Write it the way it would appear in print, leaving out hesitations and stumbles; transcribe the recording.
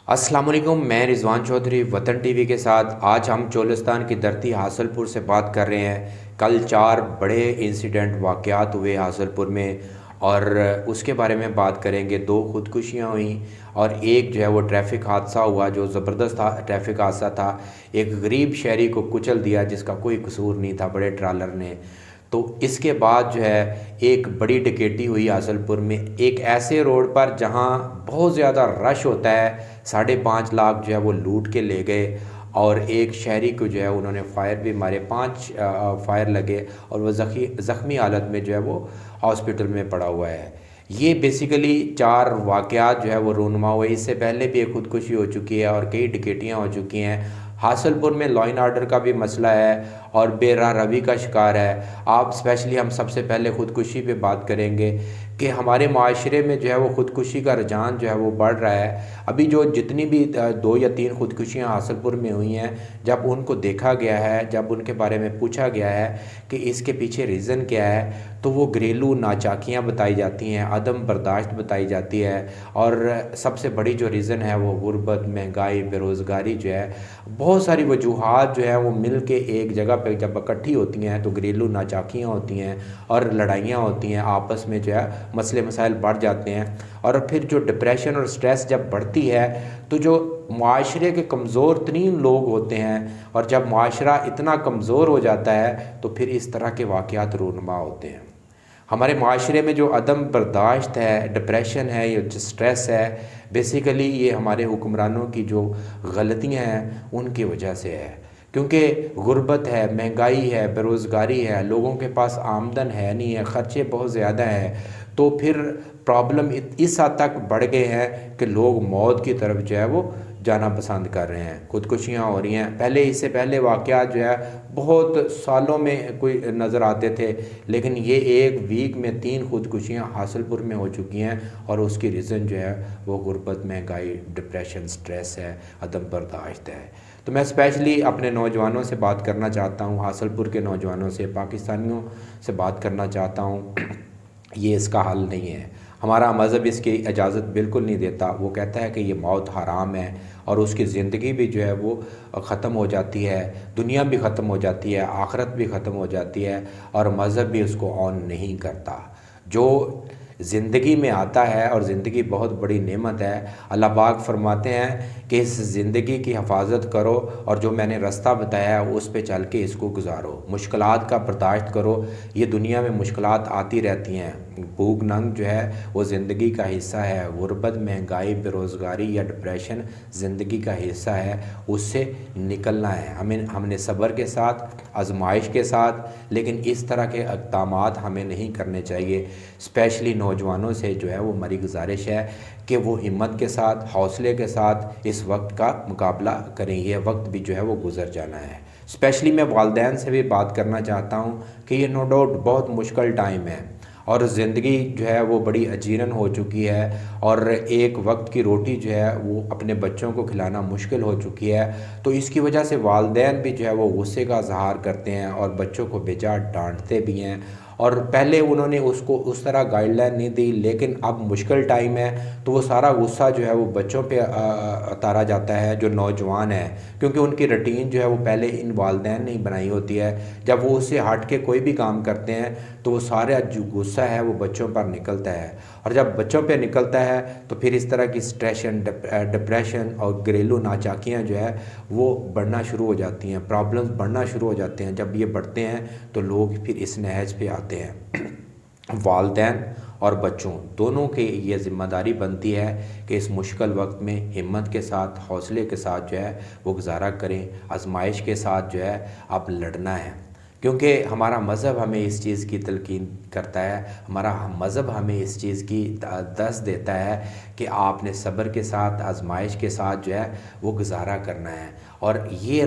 अस्सलाम वालेकुम, मैं रिजवान चौधरी वतन टीवी के साथ। आज हम चोलिस्तान की धरती हासलपुर से बात कर रहे हैं। कल 4 बड़े इंसिडेंट वाक़यात हुए हासलपुर में और उसके बारे में बात करेंगे। 2 ख़ुदकुशियाँ हुई और एक जो है वो ट्रैफ़िक हादसा हुआ जो ज़बरदस्त ट्रैफ़िक हादसा था। एक गरीब शहरी को कुचल दिया जिसका कोई कसूर नहीं था बड़े ट्रालर ने। तो इसके बाद जो है एक बड़ी डकैती हुई हासलपुर में, एक ऐसे रोड पर जहाँ बहुत ज़्यादा रश होता है। 5.5 लाख जो है वो लूट के ले गए और एक शहरी को जो है उन्होंने फायर भी मारे, 5 फायर लगे और वो ज़ख्मी हालत में जो है वो हॉस्पिटल में पड़ा हुआ है। ये बेसिकली 4 वाक़यात जो है वो रूनुमा हुए। इससे पहले भी एक खुदकुशी हो चुकी है और कई डकैतियाँ हो चुकी हैं। हासलपुर में लॉ एंड ऑर्डर का भी मसला है और बेराह रवी का शिकार है। आप स्पेशली हम सबसे पहले ख़ुदकुशी पे बात करेंगे कि हमारे माशरे में जो है वो ख़ुदकुशी का रुझान जो है वो बढ़ रहा है। अभी जो जितनी भी 2 या 3 ख़ुदकुशियाँ हासलपुर में हुई हैं, जब उनको देखा गया है, जब उनके बारे में पूछा गया है कि इसके पीछे रीज़न क्या है, तो वो घरेलू नाचाकियाँ बताई जाती हैं, अदम बर्दाश्त बताई जाती है। और सबसे बड़ी जो रीज़न है वो गुर्बत, महंगाई, बेरोज़गारी जो है, बहुत सारी वजूहात जो है वो मिल के एक जगह पे जब इकट्ठी होती हैं तो घरेलू नाचाकियाँ होती हैं और लड़ाइयाँ होती हैं, आपस में जो है मसले मसाइल बढ़ जाते हैं। और फिर जो डिप्रेशन और स्ट्रेस जब बढ़ती है तो जो माशरे के कमज़ोर तरीन लोग होते हैं, और जब माशरा इतना कमज़ोर हो जाता है तो फिर इस तरह के वाक़यात रूनुमा होते हैं। हमारे माशरे में जो अदम बर्दाश्त है, डिप्रेशन है, ये जो स्ट्रेस है, बेसिकली ये हमारे हुक्मरानों की जो गलतियाँ हैं उनकी वजह से है। क्योंकि गुर्बत है, महंगाई है, बेरोज़गारी है, लोगों के पास आमदन है नहीं है, ख़र्चे बहुत ज़्यादा हैं, तो फिर प्रॉब्लम इस हद तक बढ़ गए हैं कि लोग मौत की तरफ जो है वो जाना पसंद कर रहे हैं। खुदकुशियाँ हो रही हैं। पहले इससे पहले वाक़यात जो है बहुत सालों में कोई नज़र आते थे, लेकिन ये एक वीक में 3 खुदकुशियाँ हासलपुर में हो चुकी हैं और उसकी रीज़न जो है वो गुर्बत, महंगाई, डिप्रेशन, स्ट्रेस है, अदम बर्दाश्त है। तो मैं स्पेशली अपने नौजवानों से बात करना चाहता हूँ, हासलपुर के नौजवानों से, पाकिस्तानियों से बात करना चाहता हूँ। ये इसका हल नहीं है। हमारा मज़हब इसकी इजाज़त बिल्कुल नहीं देता। वो कहता है कि ये मौत हराम है और उसकी ज़िंदगी भी जो है वो ख़त्म हो जाती है, दुनिया भी ख़त्म हो जाती है, आखिरत भी ख़त्म हो जाती है और मज़हब भी उसको ऑन नहीं करता। जो ज़िंदगी में आता है, और ज़िंदगी बहुत बड़ी नेमत है, अल्लाह पाक फरमाते हैं कि इस ज़िंदगी की हिफाजत करो और जो मैंने रास्ता बताया है उस पे चल के इसको गुजारो, मुश्किलात का बर्दाश्त करो। ये दुनिया में मुश्किलात आती रहती हैं। भूख नंग जो है वो ज़िंदगी का हिस्सा है। गुर्बत, महंगाई, बेरोज़गारी या डिप्रेशन ज़िंदगी का हिस्सा है, उससे निकलना है। हमने सब्र के साथ, आजमाइश के साथ, लेकिन इस तरह के इक़दामात हमें नहीं करने चाहिए। स्पेशली नौजवानों से जो है वो मेरी गुजारिश है कि वो हिम्मत के साथ, हौसले के साथ इस वक्त का मुकाबला करें। ये वक्त भी जो है वो गुज़र जाना है। स्पेशली मैं वालिदैन से भी बात करना चाहता हूँ कि ये नो डाउट बहुत मुश्किल टाइम है और ज़िंदगी जो है वो बड़ी अजीरन हो चुकी है और एक वक्त की रोटी जो है वो अपने बच्चों को खिलाना मुश्किल हो चुकी है। तो इसकी वजह से वालिदैन भी जो है वो गुस्से का इज़हार करते हैं और बच्चों को बेजा डांटते भी हैं। और पहले उन्होंने उसको उस तरह गाइडलाइन नहीं दी, लेकिन अब मुश्किल टाइम है तो वो सारा गुस्सा जो है वो बच्चों पे उतारा जाता है जो नौजवान है, क्योंकि उनकी रूटीन जो है वो पहले इन वालिदैन ने ही बनाई होती है। जब वो उससे हट के कोई भी काम करते हैं तो वो सारा जो गुस्सा है वो बच्चों पर निकलता है, और जब बच्चों पे निकलता है तो फिर इस तरह की स्ट्रेशन, डिप्रेशन और घरेलू नाचाकियाँ जो है वो बढ़ना शुरू हो जाती हैं, प्रॉब्लम्स बढ़ना शुरू हो जाते हैं। जब ये बढ़ते हैं तो लोग फिर इस नहज पे आते हैं। वालिदैन और बच्चों दोनों की ये ज़िम्मेदारी बनती है कि इस मुश्किल वक्त में हिम्मत के साथ, हौसले के साथ जो है वो गुजारा करें, आजमाइश के साथ जो है अब लड़ना है। क्योंकि हमारा मज़हब हमें इस चीज़ की तलकीन करता है, हमारा मज़हब हमें इस चीज़ की दस देता है कि आपने सब्र के साथ, आजमाइश के साथ जो है वो गुजारा करना है। और ये